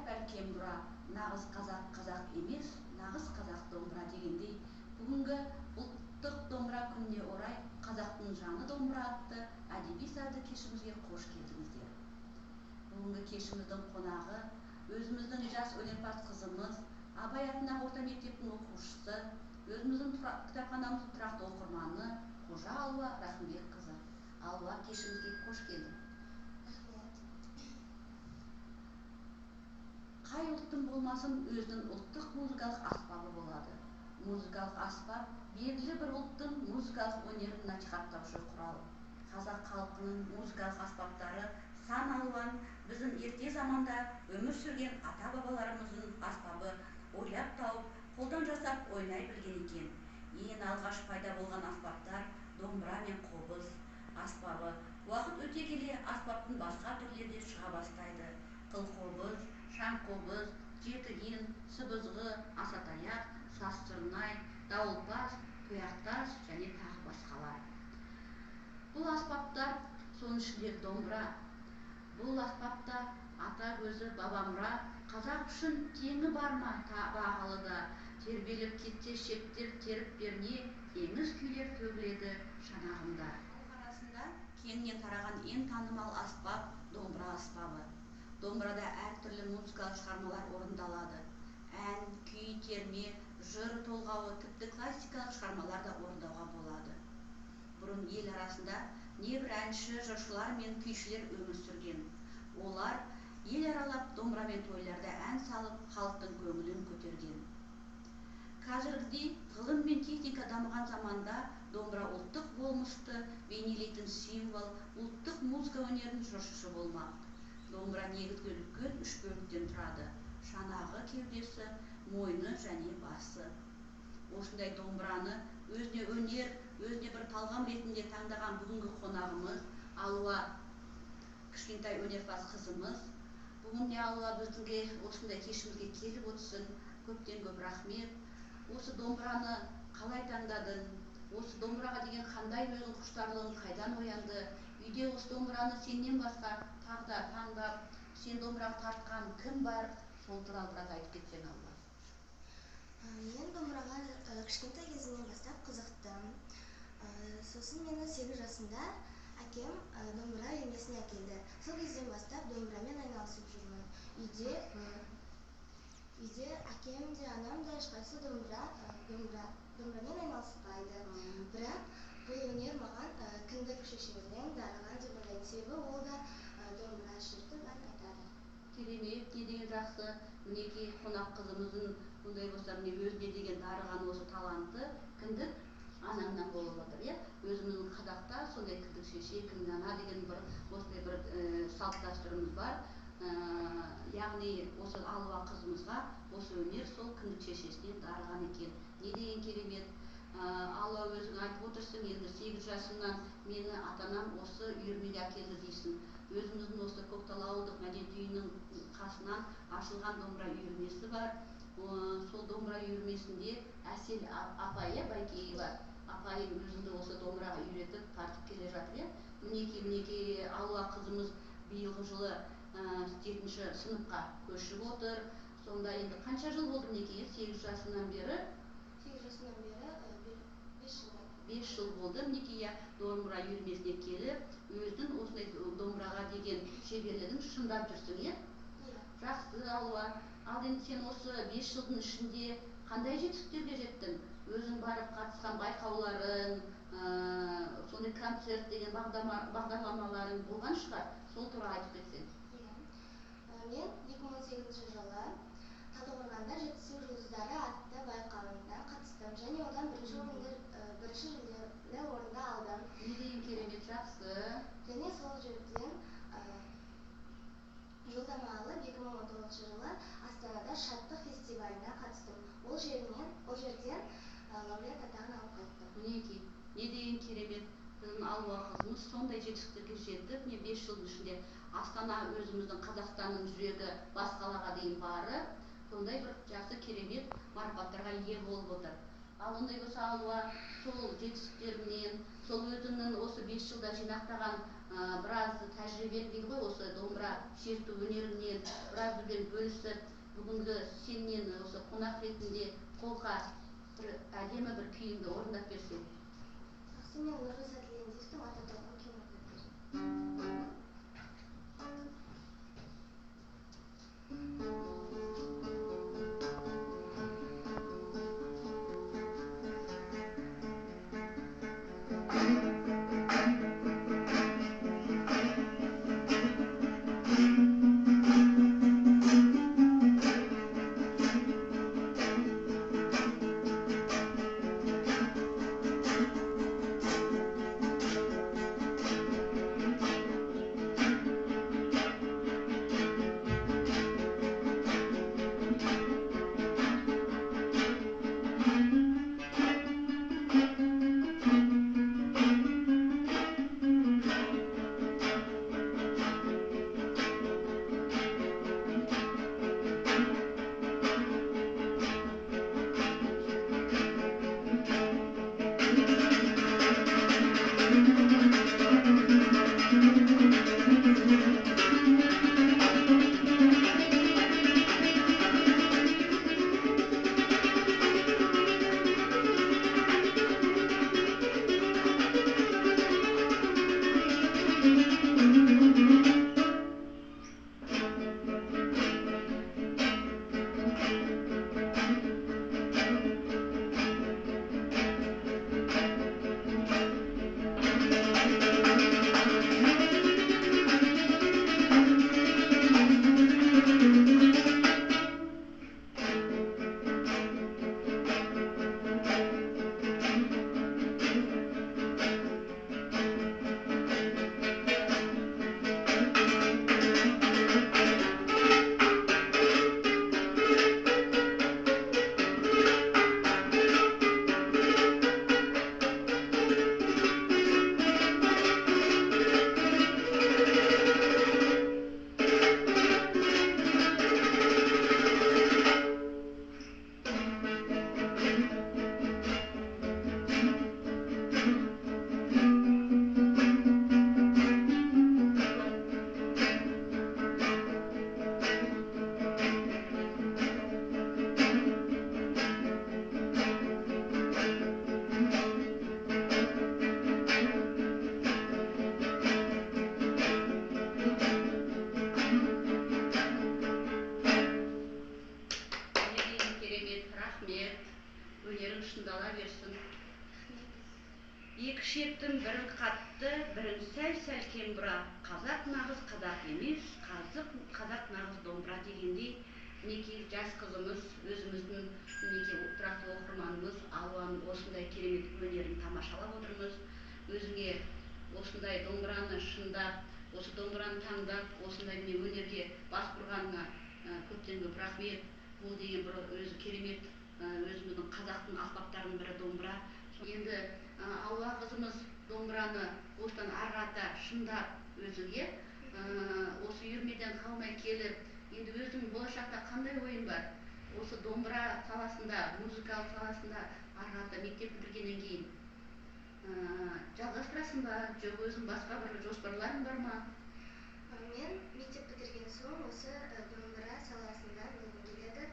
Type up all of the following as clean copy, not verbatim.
бәлкем бұра, нағыз қазақ емес, нағыз қазақ домбыра дегендей, бүгінгі ұлттық домбыра күніне орай қазақтың жаны домбыра атты әдеби сазды кешімізге қош келдіңіздер. Бүгінгі кешіміздің қонағы өзіміздің жас өнерпаз қызымыз, Абай атындағы орта мектептің оқушысы, өзіміздің кітапханамыздың тұрақты оқырманы Қожа Алуа Рахымбекқызы. Алуа, кешімізге қош келдің. Қай ұлттың болмасын өзінің ұлттық музыкалық аспабы болады. Музыкалық аспап белгілі бір ұлттың музыкалық өнерін насихаттаушы құрал. Қазақ халқының музыкалық аспаптары сан алуан, біздің ерте заманда өмір сүрген ата-бабаларымыздың аспабы ойлап тауып, қолдан жасап ойнай білген екен. Ең алғаш пайда болған аспаптар домбыра мен қобыз аспабы. Уақыт өте келе аспаптың басқа түрлері де шыға бастайды. Қылқобыз, шаңқобыз, жетіген, сыбызғы, асатаяқ, сазсырнай, дауылпаз, тұяқтас және тағы басқалар. Бұл аспаптар соның ішінде домбыра. Бұл аспапта ата көзі баба мұра, қазақ үшін теңі бар ма бағалы да, тербеліп кетсе шектер теріп берне, еңіз күйлер төгіледі шанағында. Халық арасында кеңінен тараған ең танымал аспап домбыра аспабы. Домбырада әртүрлі музыкалық шығармалар орындалады. Ән, күй, терме, жыр толғауы, тіпті классикалық шығармалар да орындауға болады. Бұрын ел арасында небір әнші, жыршылар мен күйшілер өмір сүрген. Олар ел аралап домбырамен тойларда ән салып, халықтың көңілін көтерген. Қазіргідей ғылым мен техника дамыған заманда домбыра ұлттық болмысты бейнелейтін символ, ұлттық музыка өнерінің жыршысы болмақ. Домбыра негізгі үлкен үш бөліктен тұрады: шанағы, кеудесі, мойны және басы. Осындай домбыраны өзіне өнер, өзіне бір талғам ретінде таңдаған бүгінгі қонағымыз Алуа, кішкентай өнерпаз қызымыз. Бүгін Алуа біздіңге осындай кешімізге келіп отырсын. Көптен көп рахмет. Осы домбыраны қалай таңдадың? Осы домбыраға деген қандай өзің құштарлығың қайдан оянды? Үйде осы домбыраны сеннен басқа тағы да таңдап, сен домбыраға тартқан кім бар? Сол туралы біраз айтып кетсең, Алуа. Мен домбыраға кішкентай кезімнен бастап қызықтым. Сосын мені 8 жасымда әкем домбыра үйірмесіне әкелді. Сол кезден бастап домбырамен айналысып жүрмін. Үйде әкем де, анам да ешқайсысы домбырамен айналыспайды. Бірақ бұл өнер маған кіндік шешемнен дарыған деп ойлаймын. Себебі ол да домбыра шертіп ән айтады. Керемет, не деген жақсы. Мінекей қонақ қызымыздың бұндай болса, өзіне деген дарыған осы таланты кіндік анамнан болып отыр. Өзіміздің қазақта сондай кіндік шеше, кіндік ана деген бір осындай бір салт дәстүріміз бар. Яғни осы Алуа қызымызға осы өнер сол кіндік шешесінен дарыған екен. Не деген керемет. Алуа, өзің айтып отырсың, енді 8 жасымнан мені ата-анам осы үйірмеге әкелді дейсің. Өзіміздің осы Көктал ауылдық мәдениет үйінің қасынан ашылған домбыра үйірмесі бар. Сол домбыра үйірмесінде Әсел апай, Байкеева апайым өзіңді осы домбыраға үйретіп тартып келе жатыр. Мінекей Алуа қызымыз биылғы жылы 7-ші сыныпқа көшіп отыр. Сонда енді қанша жыл болды мінекей? 8 жасынан бері? 8 жасынан бері 5 жыл. 5 жыл болды мінекей домбыра үйірмесіне келіп, өзің осындай домбыраға деген шеберлігін шыңдап жүрсің, Жақсы, Алуа. Ал енді сен осы 5 жылдың ішінде қандай жетістіктерге жеттің? Өзің барып қатысқан байқауларың, сондай концерт деген бағдарламаларың болған шығар. Сол туралы айтып кетсең. Мен 2018 жылы Талдықорғанда жетістік жұлдыздары атты байқауына қатыстым. Және одан бірінші жүлделі орынды алдым. Не деген керемет, жақсы. Және сол жерден жолдама алып 2019 жылы Астанада шаттық фестиваліне қатыстым. Ол жерден лауреат атағын алып қайттым. Мінекей, не деген керемет. Біздің Алуа қызымыз сондай жетістіктерге жетіп, 5 жылдың ішінде Астана, өзіміздің Қазақстанның жүрегі, бас қалаға дейін барып, сондай бір жақсы керемет марапаттарға ие болып отыр. Ал ондай болса, Алуа, сол жетістіктерінен, сол өзіңнің осы 5 жылда жинақтаған біраз тәжірибелі дейді ғой, осы домбыра шерту өнерінен біраз бізбен бөлісіп, бүгінгі сенен осы қонақ ретінде қолқа бір әдемі бір күйіңді орындап берсең. Жақсы, мен Нұрғиса Тілендиевтің ата туған күйін орындап берейін. Өнерің шыңдала берсін. Екі шеттің бірін қатты, бірін сәл-сәл кембіра. Қазақ нағыз қазақ емес, қазақ нағыз домбыра дегендей, мінекей жас қызымыз, өзіміздің мінекей тұрақты оқырманымыз Алуаның осындай керемет өнерін тамашалап отырмыз. Өзіңе осындай домбыраны шыңдап, осы домбыраны таңдап, осындай өнерге бас бұрғанына көптен көп рахмет. Бұл деген бір өзі керемет, өзіміздің қазақтың аспаптарының бірі домбыра. Енді Алуа қызымыз домбыраны осыдан арғата шыңдап өзіңе осы үйірмеден қалмай келіп, енді өзің болашақта қандай ойың бар? Осы домбыра саласында, музыкалық саласында арғата мектеп бітіргеннен кейін жалғастырасың ба, жоқ өзің басқа бір жоспарларың бар ма? Мен мектеп бітірген соң осы домбыра саласында келеді.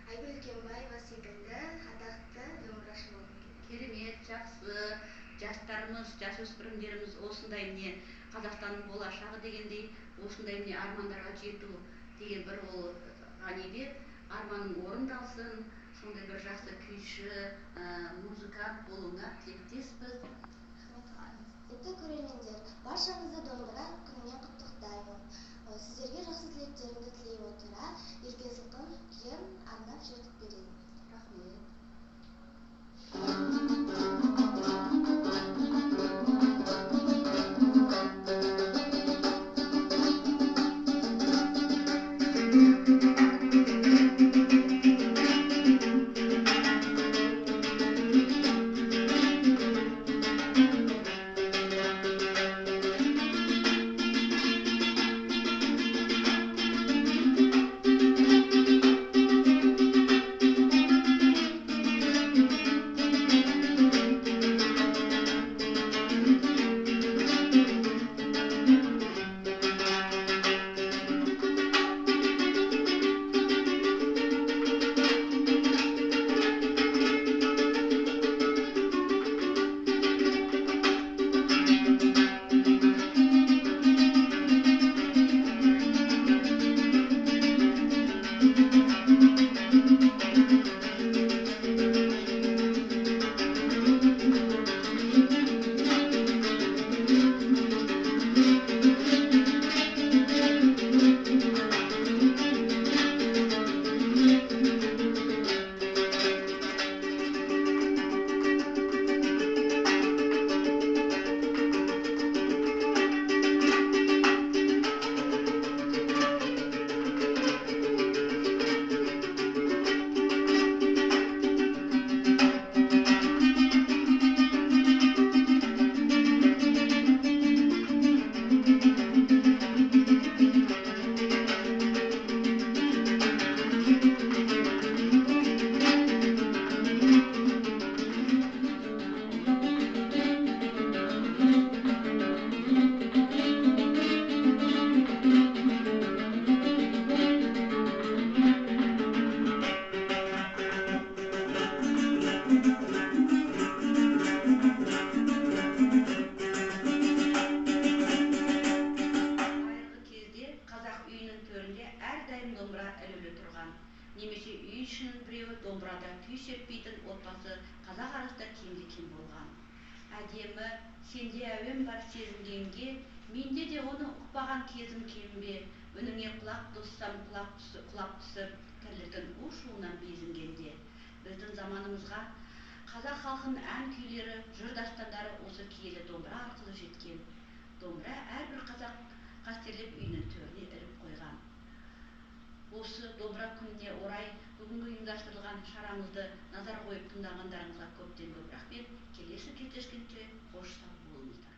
Айгүл Кембаева секілді атақты домбырашы болғым келеді. Керемет, жақсы. Жастарымыз, жасөспірімдеріміз осындай міне Қазақстанның болашағы дегендей, осындай міне армандарға жету деген бір ол ғанибет, арманың орындалсын, сондай бір жақсы күйші, музыкант болуына тілектеспіз. Құрметті көрермендер, баршаңызды домбыра күнімен құттықтаймын. Сіздерге жақсы тілектерімді тілей отыра, Ерке Сылқым күйін арнап шертіп берейін. Рахмет. отбасы қазақ арасында кемде кем болған. Әдемі, сенде әуен бар сезінгенге, менде де оны ұқпаған кезім кем бе, үніңе құлақ тоссам құлап түсіп, тірліктің у-шуынан безінгенде. Біздің заманымызға қазақ халқының ән күйлері, жыр дастандары осы киелі домбыра арқылы жеткен. Домбыра әрбір қазақ қастерлеп үйінің төріне іліп қойған. Осы домбыра күніне орай бүгінгі ұйымдастырылған шарамызды назар қойып тыңдағандарыңызға көптен көп рахмет. Келесі кездескенше қош сау болыңыздар.